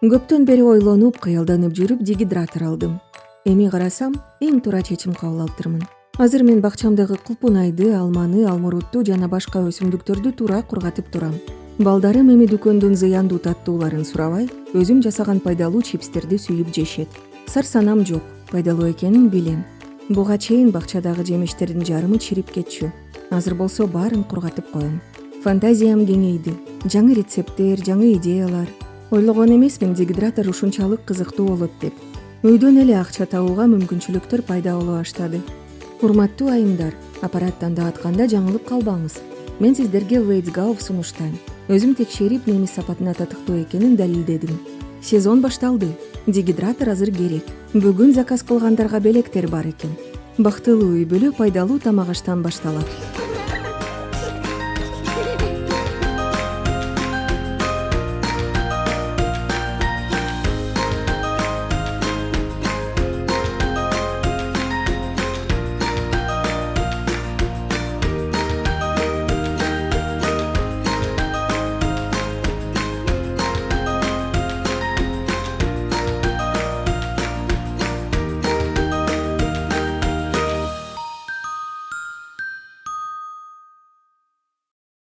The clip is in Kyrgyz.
Көптөн бери ойлонуп, кыялданып жүрүп дегидратор алдым. Эми карасам, эң туура чечим кабыл алыптырмын. Азыр мен бакчамдагы кулпунайды, алманы, алмурутту жана башка өсүмдүктөрдү туура кургатып турам. Балдарым эми дүкөндүн зыяндуу таттууларын сурабай, өзүм жасаган пайдалуу чипстерди сүйүп жешет. Сарсанам жок, пайдалуу экенин билем. Буга чейин бакчадагы жемиштердин жарымы чирип кетчү. Азыр болсо баарын кургатып коем. Фантазиям кеңейди. Жаңы рецепттер, жаңы идеялар. Ойлогон эмесмин дегидратор ушунчалык кызыктуу болот деп. Үйдөн эле акча табууга мүмкүнчүлүктөр пайда боло баштады. Урматтуу айымдар, аппараттан дагатканда жаңылып калбаңыз. Мен сиздерге Let's Go сунуштайм. Өзүм текшерип, немис сапатына татыктуу экенин далилдедим. Сезон башталды. Дегидратор азыр керек. Бүгүн заказ кылгандарга белектер бар экен. Бактылуу үй бүлө пайдалуу тамак аштан башталат.